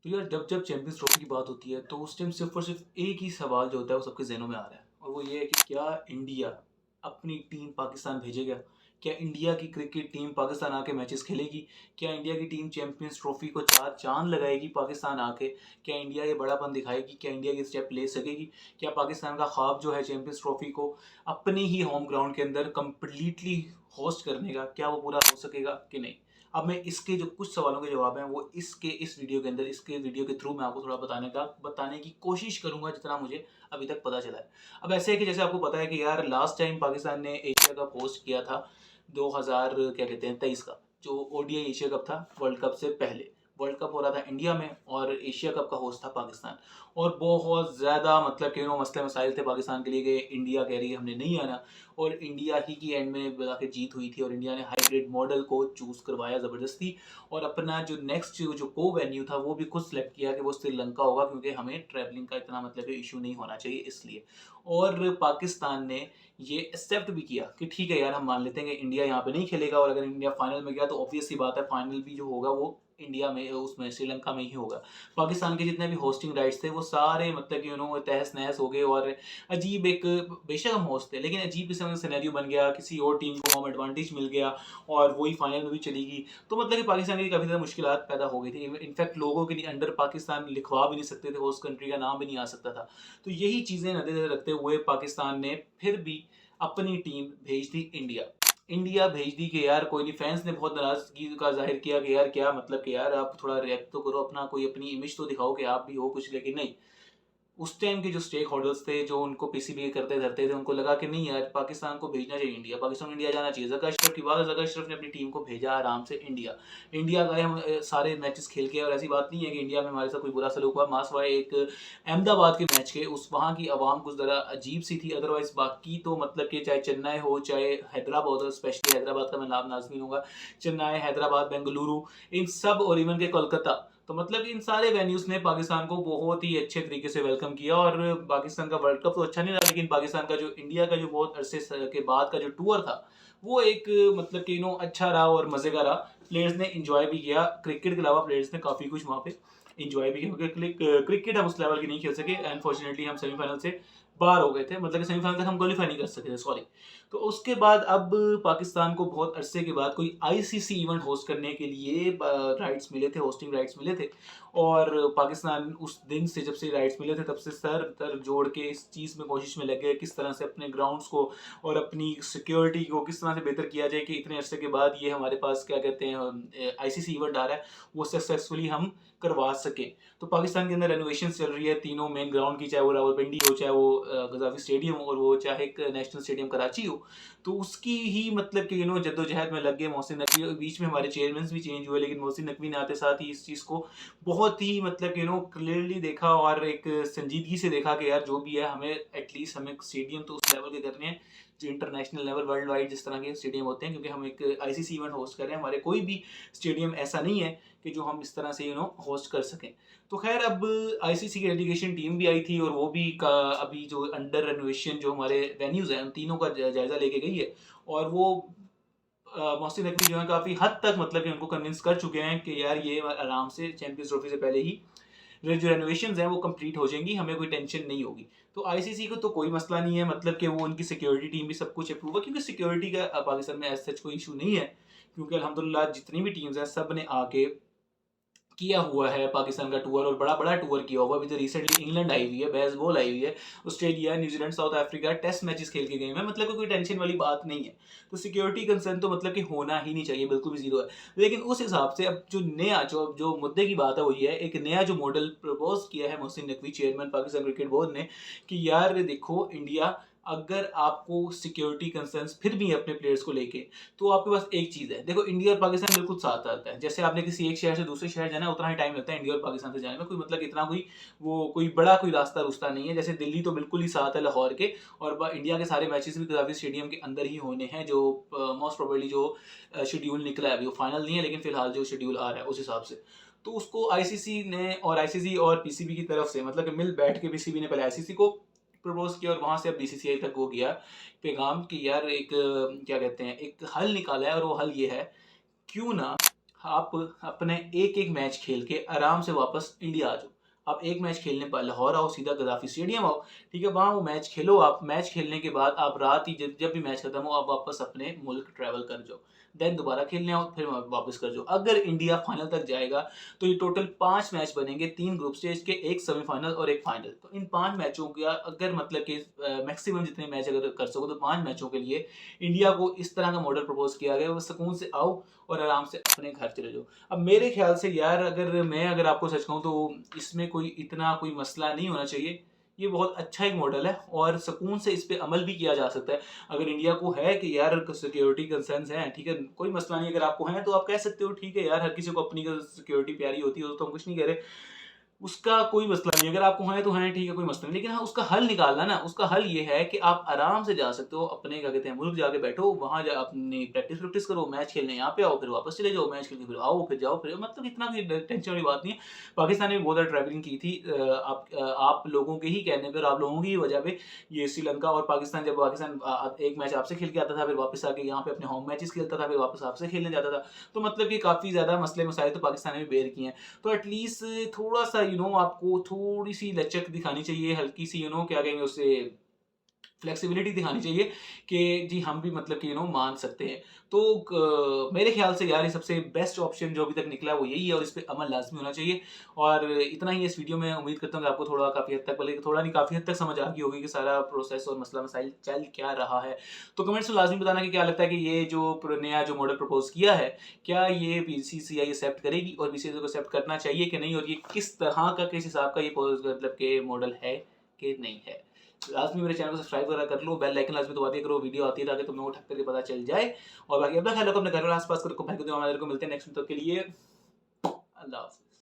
तो यार जब जब चैंपियंस ट्रॉफी की बात होती है तो उस टाइम सिर्फ और सिर्फ एक ही सवाल जो होता है वो सबके जहनों में आ रहा है, और वो ये है कि क्या इंडिया अपनी टीम पाकिस्तान भेजेगा? क्या इंडिया की क्रिकेट टीम पाकिस्तान आके मैचेस खेलेगी? क्या इंडिया की टीम चैंपियंस ट्रॉफी को चार चांद लगाएगी पाकिस्तान आके? क्या इंडिया ये बड़ापन दिखाएगी? क्या इंडिया ये स्टेप ले सकेगी? क्या पाकिस्तान का ख्वाब जो है चैंपियंस ट्रॉफी को अपने ही होम ग्राउंड के अंदर कंप्लीटली होस्ट करने का, क्या वो पूरा हो सकेगा कि नहीं? अब मैं इसके जो कुछ सवालों के जवाब हैं वो इस वीडियो के अंदर, इसके वीडियो के थ्रू मैं आपको थोड़ा बताने की कोशिश करूंगा जितना मुझे अभी तक पता चला है। अब ऐसे है कि जैसे आपको पता है कि यार लास्ट टाइम पाकिस्तान ने एशिया कप होस्ट किया था 2000 क्या कहते हैं 23 का, जो ओडीआई एशिया कप था वर्ल्ड कप से पहले। वर्ल्ड कप हो रहा था इंडिया में और एशिया कप का होस्ट था पाकिस्तान। और बहुत ज़्यादा मतलब कि मसले मसाइल थे पाकिस्तान के लिए कि इंडिया कह रही है हमने नहीं आना, और इंडिया ही की एंड में जाकर जीत हुई थी और इंडिया ने हाइब्रिड मॉडल को चूज़ करवाया ज़बरदस्ती। और अपना जो नेक्स्ट जो को वेन्यू था वो भी खुद सेलेक्ट किया कि वो श्रीलंका होगा, क्योंकि हमें ट्रैवलिंग का इतना मतलब इशू नहीं होना चाहिए इसलिए। और पाकिस्तान ने ये एक्सेप्ट भी किया कि ठीक है यार, हम मान लेते हैं कि इंडिया यहाँ पे नहीं खेलेगा, और अगर इंडिया फाइनल में गया तो ऑब्वियस सी बात है फाइनल भी जो होगा वो इंडिया में, उसमें श्रीलंका में ही होगा। पाकिस्तान के जितने भी होस्टिंग राइट्स थे वो सारे मतलब कि तहस नहस हो गए, और अजीब एक, बेशक हम होस्ट थे लेकिन अजीब किस्म का सिनेरियो बन गया, किसी और टीम को होम एडवांटेज मिल गया और वही फाइनल में भी चलेगी। तो मतलब कि पाकिस्तान की काफ़ी ज़्यादा मुश्किलात पैदा हो गई थी। इनफैक्ट लोगों के अंडर पाकिस्तान लिखवा भी नहीं सकते थे, होस्ट कंट्री का नाम भी नहीं आ सकता था। तो यही चीज़ें नज़र रखते हुए पाकिस्तान ने फिर भी अपनी टीम भेज दी इंडिया। इंडिया भेज दी कि यार कोई नहीं, फैंस ने बहुत नाराजगी का जाहिर किया कि यार क्या मतलब कि यार आप थोड़ा रिएक्ट तो करो, अपना कोई अपनी इमेज तो दिखाओ कि आप भी हो कुछ, लेकिन नहीं। उस टाइम के जो स्टेक होल्डर्स थे जो उनको पीसीबी करते धरते थे, उनको लगा कि नहीं यार पाकिस्तान को भेजना चाहिए इंडिया, पाकिस्तान इंडिया जाना चाहिए। जका अशरफ की बात है, जका अशरफ ने अपनी टीम को भेजा आराम से इंडिया। इंडिया गए हम, सारे मैचेस खेल के, और ऐसी बात नहीं है कि इंडिया में हमारे साथ कोई बुरा सलूक हुआ। मासवाए एक अहमदाबाद के मैच के उस वहाँ की आवाम कुछ ज़रा अजीब सी थी, अदरवाइज बाकी तो मतलब कि चाहे चेन्नई हो चाहे हैदराबाद हो, स्पेशली हैदराबाद का मैं नाम नाजमीन हूँ, चेन्नई, हैदराबाद, बेंगलुरु, इन सब, और इवन के कोलकाता, तो मतलब इन सारे वेन्यूज ने पाकिस्तान को बहुत ही अच्छे तरीके से वेलकम किया। और पाकिस्तान का वर्ल्ड कप तो अच्छा नहीं रहा, लेकिन पाकिस्तान का जो इंडिया का जो बहुत अरसे के बाद का जो टूर था वो एक मतलब कि अच्छा रहा और मज़े का रहा। प्लेयर्स ने इंजॉय भी किया, क्रिकेट के अलावा प्लेयर्स ने काफ़ी कुछ वहाँ पे इंजॉय भी किया, क्योंकि क्रिकेट हम उस लेवल की नहीं खेल सके। अनफॉर्चुनेटली हम सेमीफाइनल से बाहर हो गए थे, मतलब कि सेमीफाइनल तक हम क्वालिफाई नहीं कर सके थे, सॉरी। तो उसके बाद अब पाकिस्तान को बहुत अरसे के बाद कोई आईसीसी इवेंट होस्ट करने के लिए राइट्स मिले थे, होस्टिंग राइट्स मिले थे। और पाकिस्तान उस दिन से, जब से राइट्स मिले थे, तब से सर तर जोड़ के इस चीज़ में कोशिश में लगे किस तरह से अपने ग्राउंड्स को और अपनी सिक्योरिटी को किस तरह से बेहतर किया जाए कि इतने अरसे के बाद ये हमारे पास क्या कहते हैं आईसीसी इवेंट आ रहा है वो सक्सेसफुली हम करवा सकें। तो पाकिस्तान के अंदर रेनोवेशन चल रही है तीनों मेन ग्राउंड की, चाहे वो रावलपिंडी हो, चाहे वो गजाफी स्टेडियम हो, और वो चाहे एक नेशनल स्टेडियम कराची हो। तो उसकी ही मतलब कि जद्दोजहद में लग गए मोहसिन नकवी, बीच में हमारे चेयरमैन भी चेंज हुए, लेकिन मोहसिन नकवी ने आते साथ ही इस चीज़ को बहुत ही मतलब कि क्लियरली देखा और एक संजीदगी से देखा कि यार जो भी है हमें एटलीस्ट हमें स्टेडियम तो उस लेवल के करने हैं जो इंटरनेशनल लेवल वर्ल्ड वाइड जिस तरह के स्टेडियम होते हैं, क्योंकि हम एक आईसीसी इवेंट होस्ट कर रहे हैं, हमारे कोई भी स्टेडियम ऐसा नहीं है कि जो हम इस तरह से होस्ट कर सकें। तो खैर अब आईसीसी की डेलीगेशन टीम भी आई थी और वो भी अभी जो अंडर रेनोवेशन जो हमारे वेन्यूज़ हैं उन तीनों का जायज़ा लेके गई है। और वो मोहसिन नकवी जो है काफ़ी हद तक मतलब कि उनको कन्विंस कर चुके हैं कि यार ये आराम से चैंपियंस ट्रॉफी से पहले ही जो रेनोवेशन हैं वो कंप्लीट हो जाएंगी, हमें कोई टेंशन नहीं होगी। तो आईसीसी को तो कोई मसला नहीं है, मतलब कि वो उनकी सिक्योरिटी टीम भी सब कुछ अप्रूव है, क्योंकि सिक्योरिटी का पाकिस्तान में एज सच कोई इशू नहीं है, क्योंकि अल्हम्दुलिल्लाह जितनी भी टीम्स हैं सब ने आके किया हुआ है पाकिस्तान का टूर, और बड़ा बड़ा टूर किया हुआ। अभी तो रिसेंटली इंग्लैंड आई हुई है, बेसबॉल आई हुई है, Australia, New Zealand, South Africa test matches खेल के गए हैं, मतलब कोई टेंशन वाली बात नहीं है। तो सिक्योरिटी कंसर्न तो मतलब कि होना ही नहीं चाहिए, बिल्कुल भी जीरो है। लेकिन उस हिसाब से अब जो नया जो मुद्दे की बात है वो ये है, एक नया जो मॉडल प्रपोज किया है Mohsin Naqvi chairman Pakistan cricket board ने, कि यार देखो इंडिया, अगर आपको सिक्योरिटी कंसर्न्स फिर भी अपने प्लेयर्स को लेके, तो आपके पास एक चीज़ है। देखो इंडिया और पाकिस्तान बिल्कुल साथ आता है, जैसे आपने किसी एक शहर से दूसरे शहर जाना है उतना ही टाइम लगता है इंडिया और पाकिस्तान से जाने में, कोई मतलब इतना कोई बड़ा कोई रास्ता नहीं है। जैसे दिल्ली तो बिल्कुल ही साथ है लाहौर के, और इंडिया के सारे मैचेस भी गद्दाफी स्टेडियम के अंदर ही होने हैं, जो मोस्ट प्रोबेबली जो शेड्यूल निकला है अभी वो फाइनल नहीं है, लेकिन फिलहाल जो शेड्यूल आ रहा है उस हिसाब से। तो उसको आईसीसी ने और आईसीसी और पीसीबी की तरफ से मतलब कि मिल बैठ के पीसीबी ने पहले आईसीसी को प्रपोज किया और वहाँ से अब बीसीसीआई तक वो गया पैगाम कि यार एक क्या कहते हैं एक हल निकाला है, और वो हल ये है, क्यों ना आप अपने एक एक मैच खेल के आराम से वापस इंडिया आ जाओ। आप एक मैच खेलने पर लाहौर आओ, सीधा गद्दाफी स्टेडियम आओ, ठीक है, वहाँ वो मैच खेलो। आप मैच खेलने के बाद आप रात ही जब भी मैच खत्म हो आप वापस अपने मुल्क ट्रैवल कर जाओ, देन दोबारा खेलने आओ, फिर वापस कर जाओ। अगर इंडिया फाइनल तक जाएगा तो ये टोटल 5 मैच बनेंगे, 3 ग्रुप स्टेज के, एक सेमीफाइनल और एक फाइनल। तो इन 5 मैचों का अगर मतलब कि मैक्सिमम जितने मैच अगर कर सको तो 5 मैचों के लिए इंडिया को इस तरह का मॉडल प्रपोज किया गया, वो सुकून से आओ और आराम से अपने घर चले जाओ। अब मेरे ख्याल से यार अगर आपको सच कहूँ तो इसमें कोई इतना कोई मसला नहीं होना चाहिए। ये बहुत अच्छा एक मॉडल है और सुकून से इस पे अमल भी किया जा सकता है। अगर इंडिया को है कि यार सिक्योरिटी कंसर्न्स हैं, ठीक है, कोई मसला नहीं, अगर आपको है तो आप कह सकते हो, ठीक है यार, हर किसी को अपनी सिक्योरिटी प्यारी होती है, तो हम कुछ नहीं कह रहे, उसका कोई मसला नहीं। अगर आपको है तो है, ठीक है, कोई मसला नहीं, लेकिन हाँ उसका हल निकालना ना, उसका हल ये है कि आप आराम से जा सकते हो अपने क्या कहते हैं मुल्क, जाके बैठो वहाँ, जा अपनी प्रैक्टिस करो, मैच खेलने यहाँ पे आओ, फिर वापस चले जाओ, मैच खेल के फिर आओ, फिर जाओ, फिर मतलब इतना कोई टेंशन वाली बात नहीं है। पाकिस्तान ने भी बहुत ज़्यादा ट्रैवलिंग की थी, आप लोगों के ही कहने पर, आप लोगों की ही वजह पे ये श्रीलंका और पाकिस्तान, जब पाकिस्तान एक मैच आपसे खेल के आता था, फिर वापस आके यहाँ पे अपने होम मैचेस खेलता था, फिर वापस आपसे खेलने जाता था, तो मतलब कि काफ़ी ज़्यादा मसले मसाइल तो पाकिस्तान ने भी बेयर किए हैं। तो एटलीस्ट थोड़ा सा आपको थोड़ी सी लचक दिखानी चाहिए, हल्की सी क्या कहेंगे उससे, फ्लेक्सिबिलिटी दिखानी चाहिए कि जी हम भी मतलब कि मान सकते हैं। तो मेरे ख्याल से यार ये सबसे बेस्ट ऑप्शन जो अभी तक निकला वो यही है और इस पे अमल लाज़मी होना चाहिए। और इतना ही इस वीडियो में, उम्मीद करता हूँ कि आपको थोड़ा काफ़ी हद तक, बल्कि थोड़ा नहीं काफ़ी हद तक समझ आ गई होगी कि सारा प्रोसेस और मसला मसाइल चल क्या रहा है। तो कमेंट्स में लाज़मी बताना कि क्या लगता है कि ये जो नया जो मॉडल प्रपोज़ किया है, क्या ये बीसीसीआई एक्सेप्ट करेगी और बीसीसीआई को एक्सेप्ट करना चाहिए कि नहीं, और ये किस तरह का, किस हिसाब का ये मतलब के मॉडल है कि नहीं है। लाजमी मेरे चैनल को सब्सक्राइब वगैरह कर लो, बेल आइकन लाजमी दबा दिया करो, वीडियो आती है ताकि तुम्हें वो ठक करके पता चल जाए। और बाकी अपना ख्याल रखो, अपने घर और आसपास को रखो, भाई को, हमारे को मिलते हैं नेक्स्ट वीडियो के लिए। अल्लाह हाफ़िज़।